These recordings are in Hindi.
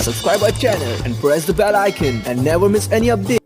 subscribe our channel and press the bell icon and never miss any update.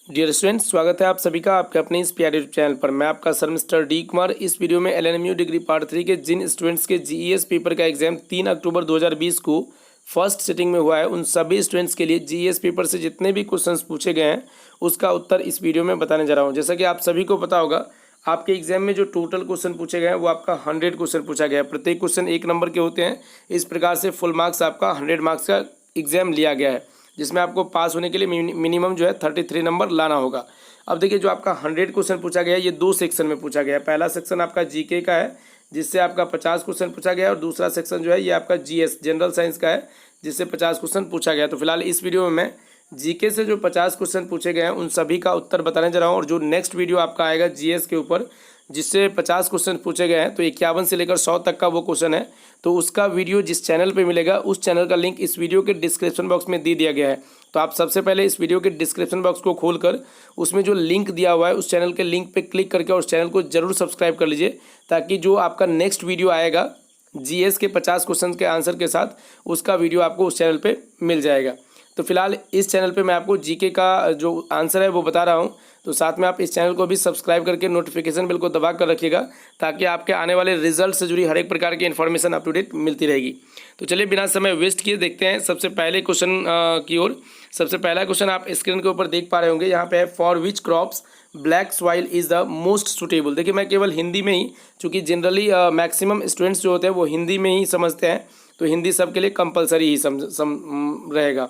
Dear students, स्वागत है आप सभी का आपके अपने इस प्यारे चैनल पर। मैं आपका सर मिस्टर डी कुमार। इस वीडियो में एलएनएमयू डिग्री पार्ट 3 के जिन स्टूडेंट्स के जीईएस पेपर का एग्जाम 3 अक्टूबर 2020 को फर्स्ट सिटिंग में हुआ है, उन सभी स्टूडेंट्स के लिए जीईएस पेपर से जितने भी क्वेश्चंस पूछे गए हैं उसका उत्तर इस वीडियो में बताने जा रहा हूँ। जैसा कि आप सभी को पता होगा, आपके एग्जाम में जो टोटल क्वेश्चन पूछे गए हैं वो आपका 100 क्वेश्चन पूछा गया है। प्रत्येक क्वेश्चन 1 नंबर के होते हैं। इस प्रकार से फुल मार्क्स आपका 100 मार्क्स का एग्जाम लिया गया है, जिसमें आपको पास होने के लिए मिनिमम जो है 33 नंबर लाना होगा। अब देखिए, जो आपका 100 क्वेश्चन पूछा गया है ये 2 सेक्शन में पूछा गया है। पहला सेक्शन आपका जीके का है, जिससे आपका 50 क्वेश्चन पूछा गया है, और दूसरा सेक्शन जो है ये आपका जीएस जनरल साइंस का है, जिससे 50 क्वेश्चन पूछा गया है। तो फिलहाल इस वीडियो में मैं जीके से जो 50 क्वेश्चन पूछे गए हैं उन सभी का उत्तर बताने जा रहा हूँ। और जो नेक्स्ट वीडियो आपका आएगा जीएस के ऊपर, जिससे 50 क्वेश्चन पूछे गए हैं, तो 51 से लेकर 100 तक का वो क्वेश्चन है, तो उसका वीडियो जिस चैनल पे मिलेगा उस चैनल का लिंक इस वीडियो के डिस्क्रिप्शन बॉक्स में दे दिया गया है। तो आप सबसे पहले इस वीडियो के डिस्क्रिप्शन बॉक्स को खोलकर उसमें जो लिंक दिया हुआ है उस चैनल के लिंक पे क्लिक करके उस चैनल को जरूर सब्सक्राइब कर लीजिए, ताकि जो आपका नेक्स्ट वीडियो आएगा जीएस के 50 क्वेश्चन के आंसर के साथ, उसका वीडियो आपको उस चैनल पर मिल जाएगा। तो फिलहाल इस चैनल पे मैं आपको जीके का जो आंसर है वो बता रहा हूँ, तो साथ में आप इस चैनल को भी सब्सक्राइब करके नोटिफिकेशन बेल को दबा कर रखिएगा, ताकि आपके आने वाले रिजल्ट से जुड़ी हर एक प्रकार की इन्फॉर्मेशन अप टू डेट मिलती रहेगी। तो चलिए बिना समय वेस्ट किए देखते हैं सबसे पहले क्वेश्चन की ओर। सबसे पहला क्वेश्चन आप स्क्रीन के ऊपर देख पा रहे होंगे, यहाँ पे है for which crops black soil is the most suitable. देखिए, मैं केवल हिंदी में ही, चूँकि जनरली मैक्सिमम स्टूडेंट्स जो होते हैं वो हिंदी में ही समझते हैं, तो हिंदी सबके लिए कंपलसरी ही रहेगा।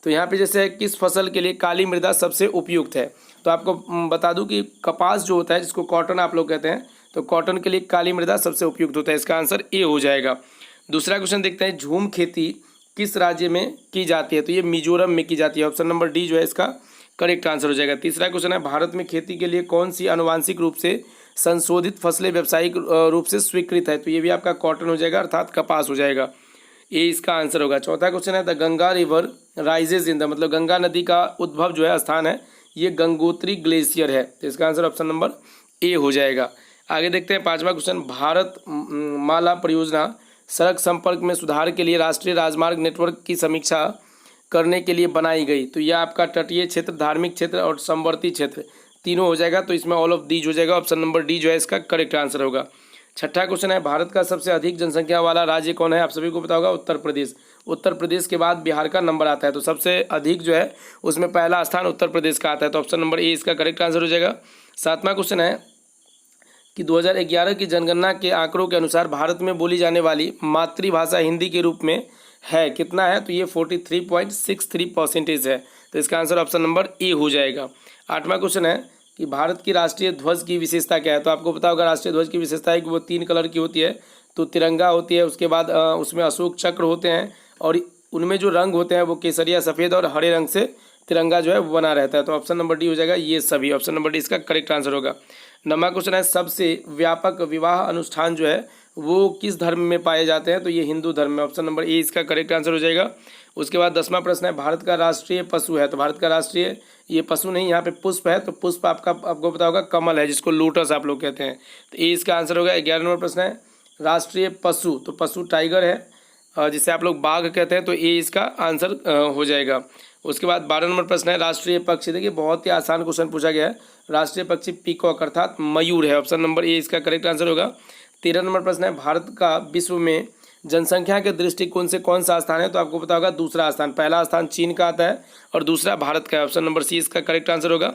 तो यहाँ पे जैसे किस फसल के लिए काली मृदा सबसे उपयुक्त है, तो आपको बता दूं कि कपास जो होता है, जिसको कॉटन आप लोग कहते हैं, तो कॉटन के लिए काली मृदा सबसे उपयुक्त होता है। इसका आंसर ए हो जाएगा। दूसरा क्वेश्चन देखते हैं, झूम खेती किस राज्य में की जाती है, तो ये मिजोरम में की जाती है। ऑप्शन नंबर डी जो है इसका करेक्ट आंसर हो जाएगा। तीसरा क्वेश्चन है, भारत में खेती के लिए कौन सी आनुवांशिक रूप से संशोधित फसलें व्यावसायिक रूप से स्वीकृत है, तो ये भी आपका कॉटन हो जाएगा, अर्थात कपास हो जाएगा। ये इसका आंसर होगा। चौथा क्वेश्चन है, the Ganga river rises in the, मतलब गंगा नदी का उद्भव जो है स्थान है ये गंगोत्री ग्लेशियर है, तो इसका आंसर ऑप्शन नंबर ए हो जाएगा। आगे देखते हैं पांचवा क्वेश्चन, भारत माला परियोजना सड़क संपर्क में सुधार के लिए राष्ट्रीय राजमार्ग नेटवर्क की समीक्षा करने के लिए बनाई गई, तो यह आपका तटीय क्षेत्र, धार्मिक क्षेत्र और समवर्ती क्षेत्र तीनों हो जाएगा, तो इसमें ऑल ऑफ दीज हो जाएगा। ऑप्शन नंबर डी जो है इसका करेक्ट आंसर होगा। छठा क्वेश्चन है, भारत का सबसे अधिक जनसंख्या वाला राज्य कौन है, आप सभी को पता होगा उत्तर प्रदेश। उत्तर प्रदेश के बाद बिहार का नंबर आता है, तो सबसे अधिक जो है उसमें पहला स्थान उत्तर प्रदेश का आता है, तो ऑप्शन नंबर ए इसका करेक्ट आंसर हो जाएगा। सातवां क्वेश्चन है कि 2011 की जनगणना के आंकड़ों के अनुसार भारत में बोली जाने वाली मातृभाषा हिंदी के रूप में है, कितना है, तो ये 43.63% है, तो इसका आंसर ऑप्शन नंबर ए हो जाएगा। आठवां क्वेश्चन है कि भारत की राष्ट्रीय ध्वज की विशेषता क्या है, तो आपको पता होगा राष्ट्रीय ध्वज की विशेषता है कि वो 3 कलर की होती है, तो तिरंगा होती है, उसके बाद उसमें अशोक चक्र होते हैं, और उनमें जो रंग होते हैं वो केसरिया, सफ़ेद और हरे रंग से तिरंगा जो है वो बना रहता है, तो ऑप्शन नंबर डी हो जाएगा ये सभी। ऑप्शन नंबर डी इसका करेक्ट आंसर होगा। नौवां क्वेश्चन है, सबसे व्यापक विवाह अनुष्ठान जो है वो किस धर्म में पाए जाते हैं, तो ये हिंदू धर्म में। ऑप्शन नंबर ए इसका करेक्ट आंसर हो जाएगा। उसके बाद 10वां प्रश्न है, भारत का राष्ट्रीय पशु है, तो भारत का राष्ट्रीय, ये पशु नहीं, यहाँ पे पुष्प है, तो पुष्प आपको पता होगा कमल है, जिसको लोटस आप लोग कहते हैं, तो ए इसका आंसर होगा। 11 नंबर प्रश्न है, राष्ट्रीय पशु, तो पशु टाइगर है, जिसे आप लोग बाघ कहते हैं, तो ए इसका आंसर हो जाएगा। उसके बाद 12 नंबर प्रश्न है, राष्ट्रीय पक्षी, देखिए बहुत ही आसान क्वेश्चन पूछा गया है, राष्ट्रीय पक्षी पीकॉक अर्थात मयूर है, ऑप्शन नंबर ए इसका करेक्ट आंसर होगा। 13 नंबर प्रश्न है, भारत का विश्व में जनसंख्या के दृष्टिकोण से कौन सा स्थान है, तो आपको पता होगा दूसरा स्थान, पहला स्थान चीन का आता है और दूसरा भारत का है, ऑप्शन नंबर सी इसका करेक्ट आंसर होगा।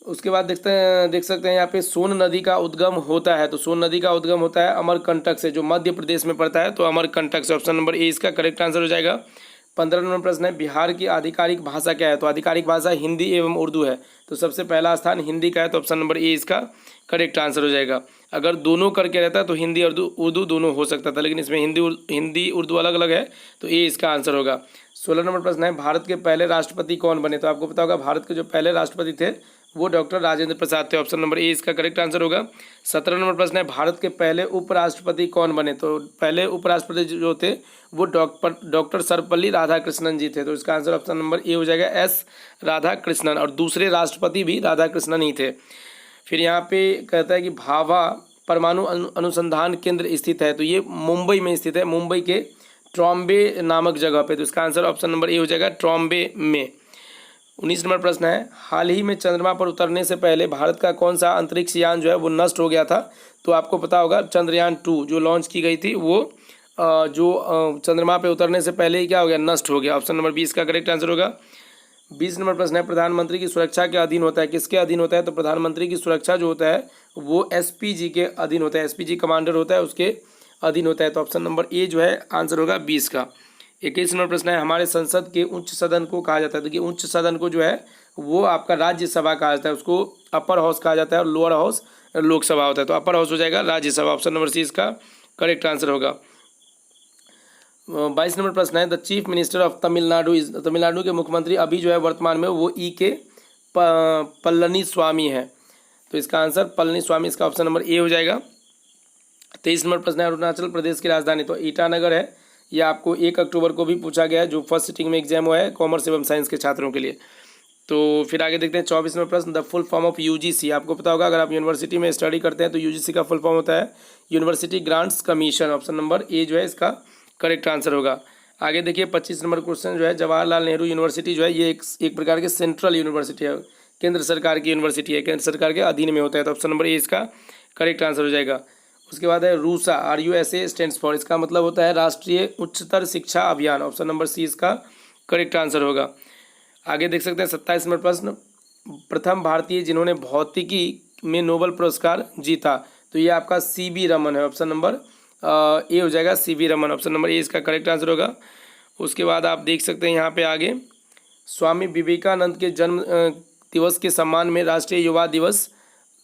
उसके बाद देख सकते हैं यहाँ पे सोन नदी का उद्गम होता है, तो सोन नदी का उद्गम होता है अमरकंटक से, जो मध्य प्रदेश में पड़ता है, तो अमरकंटक से, ऑप्शन नंबर ए इसका करेक्ट आंसर हो जाएगा। 15 नंबर प्रश्न है, बिहार की आधिकारिक भाषा क्या है, तो आधिकारिक भाषा हिंदी एवं उर्दू है, तो सबसे पहला स्थान हिंदी का है, तो ऑप्शन नंबर ए इसका करेक्ट आंसर हो जाएगा। अगर दोनों करके रहता तो हिंदी और उर्दू दोनों हो सकता था, लेकिन इसमें हिंदी उर्दू अलग अलग है, तो ए इसका आंसर होगा। 16 नंबर प्रश्न है, भारत के पहले राष्ट्रपति कौन बने, तो आपको पता होगा भारत के जो पहले राष्ट्रपति थे वो डॉक्टर राजेंद्र प्रसाद थे, ऑप्शन नंबर ए इसका करेक्ट आंसर होगा। 17 नंबर प्रश्न है, भारत के पहले उपराष्ट्रपति कौन बने, तो पहले उपराष्ट्रपति जो थे वो डॉक्टर सर्वपल्ली राधाकृष्णन जी थे, तो इसका आंसर ऑप्शन नंबर ए हो जाएगा, एस राधाकृष्णन, और दूसरे राष्ट्रपति भी राधाकृष्णन ही थे। फिर यहाँ पे कहता है कि भाभा परमाणु अनुसंधान केंद्र स्थित है, तो ये मुंबई में स्थित है, मुंबई के ट्रॉम्बे नामक जगह पे। तो इसका आंसर ऑप्शन नंबर ए हो जाएगा, ट्रॉम्बे में। 19 नंबर प्रश्न है, हाल ही में चंद्रमा पर उतरने से पहले भारत का कौन सा अंतरिक्ष यान जो है वो नष्ट हो गया था। तो आपको पता होगा चंद्रयान 2 जो लॉन्च की गई थी वो चंद्रमा पे उतरने से पहले ही क्या हो गया, नष्ट हो गया। ऑप्शन नंबर 20 का करेक्ट आंसर होगा। 20 नंबर प्रश्न है, प्रधानमंत्री की सुरक्षा के अधीन होता है, किसके अधीन होता है। तो प्रधानमंत्री की सुरक्षा जो होता है वो एसपीजी के अधीन होता है, एसपीजी कमांडर होता है उसके अधीन होता है। तो ऑप्शन नंबर ए जो है आंसर होगा 20 का। 21 नंबर प्रश्न है, हमारे संसद के उच्च सदन को कहा जाता है। देखिए उच्च सदन को जो है वो आपका राज्यसभा कहा जाता है, उसको अपर हाउस कहा जाता है और लोअर हाउस लोकसभा होता है। तो अपर हाउस हो जाएगा राज्यसभा, ऑप्शन नंबर सी इसका करेक्ट आंसर होगा। 22 नंबर प्रश्न है, the chief minister of Tamil Nadu is, Tamil Nadu के मुख्यमंत्री अभी जो है वर्तमान में वो के पलनी स्वामी है। तो इसका आंसर पलनी स्वामी, इसका ऑप्शन नंबर ए हो जाएगा। 23 नंबर प्रश्न है, अरुणाचल प्रदेश की राजधानी तो ईटानगर है। यह आपको 1 अक्टूबर को भी पूछा गया है, जो फर्स्ट सिटिंग में एग्जाम हुआ है कॉमर्स एवं साइंस के छात्रों के लिए। तो फिर आगे देखते हैं 24 नंबर प्रश्न, the full form of UGC. आपको पता होगा अगर आप यूनिवर्सिटी में स्टडी करते हैं तो यूजीसी का फुल फॉर्म होता है university grants commission. Option number A जो है इसका करेक्ट आंसर होगा। आगे देखिए 25 नंबर क्वेश्चन जो है, जवाहरलाल नेहरू यूनिवर्सिटी जो है ये एक प्रकार के सेंट्रल यूनिवर्सिटी है, केंद्र सरकार की यूनिवर्सिटी है, केंद्र सरकार के अधीन में होता है। तो ऑप्शन नंबर ए इसका करेक्ट आंसर हो जाएगा। उसके बाद है रूसा, RUSA स्टैंड्स फॉर, इसका मतलब होता है राष्ट्रीय उच्चतर शिक्षा अभियान। ऑप्शन नंबर सी इसका करेक्ट आंसर होगा। आगे देख सकते हैं 27 नंबर प्रश्न, प्रथम भारतीय जिन्होंने भौतिकी में नोबेल पुरस्कार जीता। तो ये आपका CB रमन है, ऑप्शन नंबर ए हो जाएगा, CB Raman, option number A इसका करेक्ट आंसर होगा। उसके बाद आप देख सकते हैं यहाँ पे आगे, स्वामी विवेकानंद के जन्म दिवस के सम्मान में राष्ट्रीय युवा दिवस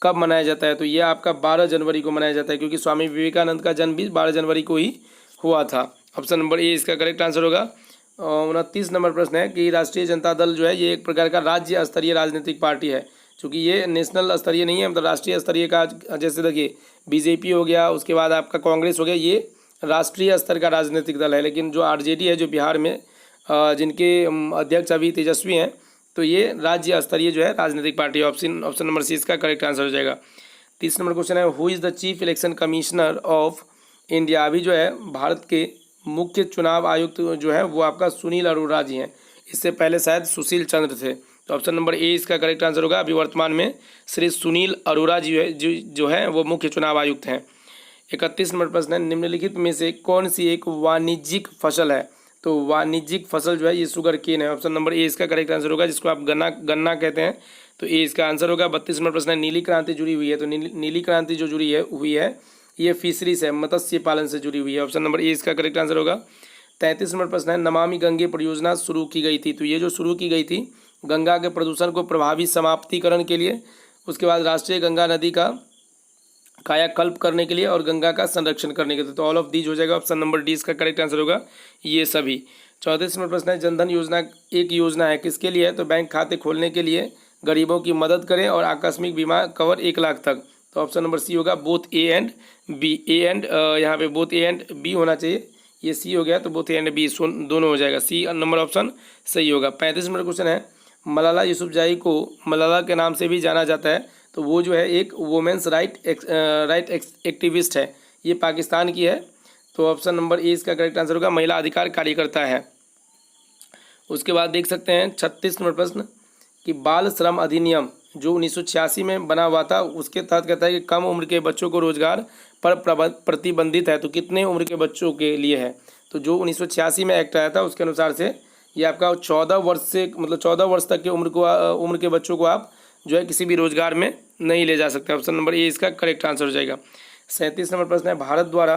कब मनाया जाता है। तो ये आपका 12 जनवरी को मनाया जाता है, क्योंकि स्वामी विवेकानंद का जन्म भी 12 जनवरी को ही हुआ था। ऑप्शन नंबर ए इसका करेक्ट आंसर होगा। 29 नंबर प्रश्न है कि राष्ट्रीय जनता दल जो है ये एक प्रकार का राज्य स्तरीय राजनीतिक पार्टी है, क्योंकि ये नेशनल स्तरीय नहीं है, मतलब राष्ट्रीय स्तरीय का, जैसे देखिए BJP हो गया, उसके बाद आपका कांग्रेस हो गया, ये राष्ट्रीय स्तर का राजनीतिक दल है। लेकिन जो RJD है जो बिहार में जिनके अध्यक्ष अभी तेजस्वी हैं, तो ये राज्य स्तरीय जो है राजनीतिक पार्टी है। ऑप्शन नंबर सी इसका करेक्ट आंसर हो जाएगा। 30 नंबर क्वेश्चन है, who is the chief election commissioner of India. अभी जो है भारत के मुख्य चुनाव आयुक्त जो है वो आपका सुनील अरोड़ा जी हैं, इससे पहले शायद सुशील चंद्र थे। तो ऑप्शन नंबर ए इसका करेक्ट आंसर होगा। अभी वर्तमान में श्री सुनील अरोड़ा जी है जो है वो मुख्य चुनाव आयुक्त हैं। 31 नंबर प्रश्न है, निम्नलिखित में से कौन सी एक वाणिज्यिक फसल है। तो वाणिज्यिक फसल जो है ये शुगर केन है। ऑप्शन नंबर ए इसका करेक्ट आंसर होगा, जिसको आप गन्ना कहते हैं। तो ए इसका आंसर होगा। 32 नंबर प्रश्न है, नीली क्रांति जुड़ी हुई है। तो नीली क्रांति जो जुड़ी हुई है ये फिशरीज है, मत्स्य पालन से जुड़ी हुई है। ऑप्शन नंबर ए इसका करेक्ट आंसर होगा। 33 नंबर प्रश्न है, नमामि गंगे परियोजना शुरू की गई थी। तो ये जो शुरू की गई थी गंगा के प्रदूषण को प्रभावी समाप्तिकरण के लिए, उसके बाद राष्ट्रीय गंगा नदी का कायाकल्प करने के लिए और गंगा का संरक्षण करने के लिए। तो ऑल ऑफ दीज हो जाएगा। ऑप्शन नंबर डी इसका करेक्ट आंसर होगा ये सभी। 34 नंबर प्रश्न है, जनधन योजना एक योजना है, किसके लिए है। तो बैंक खाते खोलने के लिए, गरीबों की मदद करें और आकस्मिक बीमा कवर 1 लाख तक। तो ऑप्शन नंबर सी होगा, both A and B. A and यहाँ पे बोथ ए एंड बी होना चाहिए, ये सी हो गया, तो बोथ ए एंड बी दोनों हो जाएगा। सी नंबर ऑप्शन सही होगा। 35 नंबर क्वेश्चन है, मलाला यूसुफजई को मलाला के नाम से भी जाना जाता है। तो वो जो है एक वुमेंस राइट एक्टिविस्ट है, ये पाकिस्तान की है। तो ऑप्शन नंबर ए इसका करेक्ट आंसर होगा, महिला अधिकार कार्यकर्ता है। उसके बाद देख सकते हैं 36 नंबर प्रश्न कि बाल श्रम अधिनियम जो 1986 में बना हुआ था, उसके तहत कहता है कि कम उम्र के बच्चों को रोजगार पर प्रतिबंधित है। तो कितने उम्र के बच्चों के लिए है। तो जो 1986 में एक्ट आया था उसके अनुसार से ये आपका 14 वर्ष से, मतलब 14 वर्ष तक के उम्र के बच्चों को आप जो है किसी भी रोजगार में नहीं ले जा सकते। ऑप्शन नंबर ए इसका करेक्ट आंसर हो जाएगा। 37 नंबर प्रश्न है, भारत द्वारा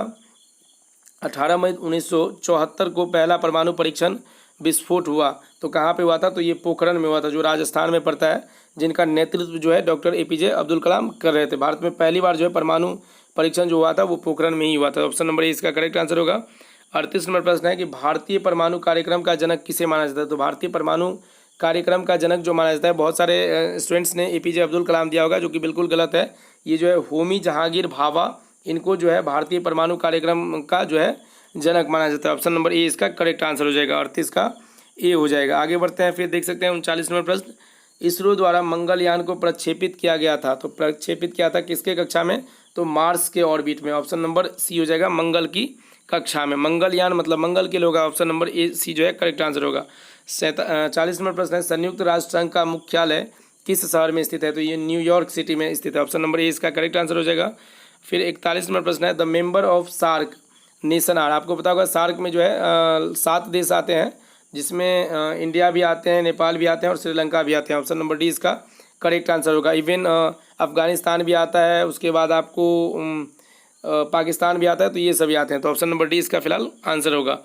18 मई 1974 को पहला परमाणु परीक्षण विस्फोट हुआ। तो कहाँ पे हुआ था। तो ये पोखरण में हुआ था, जो राजस्थान में पड़ता है, जिनका नेतृत्व जो है डॉक्टर APJ अब्दुल कलाम कर रहे थे। भारत में पहली बार जो है परमाणु परीक्षण जो हुआ था वो पोखरण में ही हुआ था। ऑप्शन नंबर ए इसका करेक्ट आंसर होगा। 38 नंबर प्रश्न है कि भारतीय परमाणु कार्यक्रम का जनक किसे माना जाता है। तो भारतीय परमाणु कार्यक्रम का जनक जो माना जाता है, बहुत सारे स्टूडेंट्स ने APJ अब्दुल कलाम दिया होगा, जो कि बिल्कुल गलत है। ये जो है होमी जहांगीर भाभा, इनको जो है भारतीय परमाणु कार्यक्रम का जो है जनक माना जाता है। ऑप्शन नंबर ए इसका करेक्ट आंसर हो जाएगा। 38 का ए हो जाएगा। आगे बढ़ते हैं, फिर देख सकते हैं 39 नंबर प्रश्न, इसरो द्वारा मंगलयान को प्रक्षेपित किया गया था। तो प्रक्षेपित किया था किसके कक्षा में। तो मार्स के ऑर्बिट में। ऑप्शन नंबर सी हो जाएगा, मंगल की कक्षा में। मंगलयान मतलब मंगल के लिए होगा, ऑप्शन नंबर ए सी जो है करेक्ट आंसर होगा। 40 नंबर प्रश्न है, संयुक्त राष्ट्र संघ का मुख्यालय किस शहर में स्थित है? तो ये न्यूयॉर्क सिटी में स्थित है, ऑप्शन नंबर ए इसका करेक्ट आंसर हो जाएगा। फिर 41 नंबर प्रश्न है, the member of SAARC nation are. आपको पता होगा सार्क में जो है 7 देश आते हैं, जिसमें इंडिया भी आते हैं, नेपाल भी आते हैं और श्रीलंका भी आते हैं, ऑप्शन नंबर डी इसका करेक्ट आंसर होगा। इवन अफगानिस्तान भी आता है, उसके बाद आपको पाकिस्तान भी आता है, तो ये सभी आते हैं, तो ऑप्शन नंबर डी इसका फिलहाल आंसर होगा।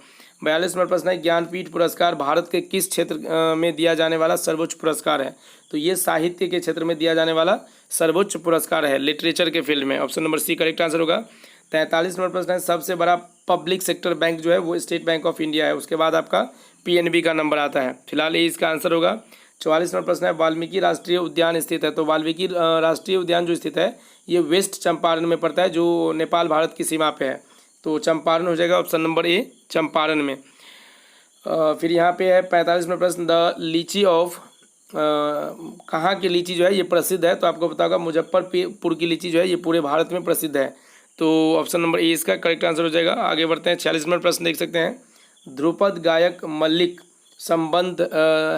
42 नंबर प्रश्न है, ज्ञानपीठ पुरस्कार भारत के किस क्षेत्र में दिया जाने वाला सर्वोच्च पुरस्कार है? तो ये साहित्य के क्षेत्र में दिया जाने वाला सर्वोच्च पुरस्कार है, लिटरेचर के फील्ड में, option number C correct answer होगा। 43 नंबर प्रश्न है, सबसे बड़ा पब्लिक सेक्टर बैंक जो है वो स्टेट बैंक ऑफ इंडिया है, उसके बाद आपका पीएनबी का नंबर आता है, फिलहाल ये इसका आंसर होगा। 44 नंबर प्रश्न है, वाल्मीकि राष्ट्रीय उद्यान स्थित है? तो वाल्मीकि राष्ट्रीय उद्यान जो स्थित है ये वेस्ट चंपारण में पड़ता है, जो नेपाल भारत की सीमा पे है, तो चंपारण हो जाएगा, ऑप्शन नंबर ए चंपारण में। फिर यहाँ पे है 45 नंबर प्रश्न, द लीची ऑफ कहाँ की लीची जो है ये प्रसिद्ध है? तो आपको पता होगा मुजफ्फरपुर की लीची जो है ये पूरे भारत में प्रसिद्ध है, तो ऑप्शन नंबर ए इसका करेक्ट आंसर हो जाएगा। आगे बढ़ते हैं, 46 नंबर प्रश्न देख सकते हैं, ध्रुपद गायक मल्लिक संबंध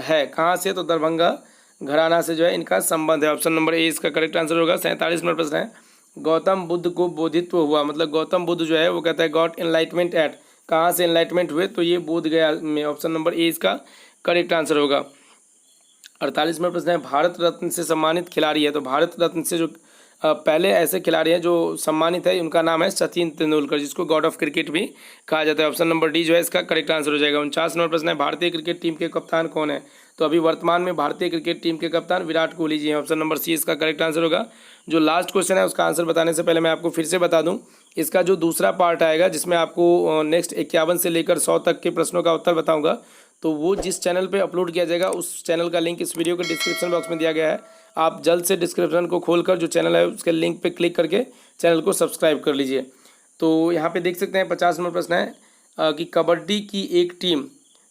है कहाँ से? तो दरभंगा घराना से जो है इनका संबंध है, ऑप्शन नंबर ए इसका करेक्ट आंसर होगा। 47 नंबर प्रश्न है, गौतम बुद्ध को बोधित्व हुआ, मतलब गौतम बुद्ध जो है वो कहता है गॉट एनलाइटमेंट एट, कहाँ से एनलाइटमेंट हुए? तो ये बोध गया में, ऑप्शन नंबर ए इसका करेक्ट आंसर होगा। 48 नंबर प्रश्न है, भारत रत्न से सम्मानित खिलाड़ी है? तो भारत रत्न से जो पहले ऐसे खिलाड़ी हैं जो सम्मानित है, उनका नाम है सचिन तेंदुलकर, जिसको गॉड ऑफ क्रिकेट भी कहा जाता है, ऑप्शन नंबर डी जो है इसका करेक्ट आंसर हो जाएगा। 49 नंबर प्रश्न है, भारतीय क्रिकेट टीम के कप्तान कौन है? तो अभी वर्तमान में भारतीय क्रिकेट टीम के कप्तान विराट कोहली जी हैं, ऑप्शन नंबर सी इसका करेक्ट आंसर होगा। जो लास्ट क्वेश्चन है उसका आंसर बताने से पहले मैं आपको फिर से बता दूं, इसका जो दूसरा पार्ट आएगा जिसमें आपको नेक्स्ट 51 से लेकर 100 तक के प्रश्नों का उत्तर बताऊंगा, तो वो जिस चैनल पे अपलोड किया जाएगा उस चैनल का लिंक इस वीडियो के डिस्क्रिप्शन बॉक्स में दिया गया है। आप जल्द से डिस्क्रिप्शन को खोलकर जो चैनल है उसके लिंक पे क्लिक करके चैनल को सब्सक्राइब कर लीजिए। तो यहाँ पे देख सकते हैं 50 नंबर प्रश्न है कि कबड्डी की एक टीम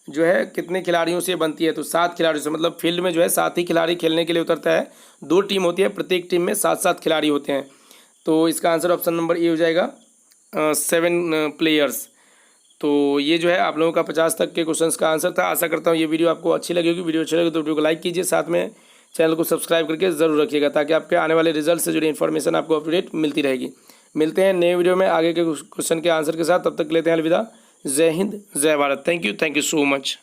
जो है कितने खिलाड़ियों से बनती है? तो 7 खिलाड़ियों से, मतलब फील्ड में जो है 7 ही खिलाड़ी खेलने के लिए उतरता है, 2 टीम होती है, प्रत्येक टीम में 7-7 खिलाड़ी होते हैं, तो इसका आंसर ऑप्शन नंबर ए हो जाएगा 7 प्लेयर्स। तो ये जो है आप लोगों का 50 तक के क्वेश्चंस का आंसर था। आशा करता हूँ ये वीडियो आपको अच्छी लगी होगी। वीडियो अच्छी लगे तो वीडियो को लाइक कीजिए, साथ में चैनल को सब्सक्राइब करके ज़रूर रखिएगा, ताकि आपके आने वाले रिजल्ट से जुड़ी इन्फॉर्मेशन आपको अपडेट मिलती रहेगी। मिलते हैं नए वीडियो में आगे के क्वेश्चन के आंसर के साथ, तब तक लेते हैं अलविदा। जय हिंद, जय Bharat. Thank you so much.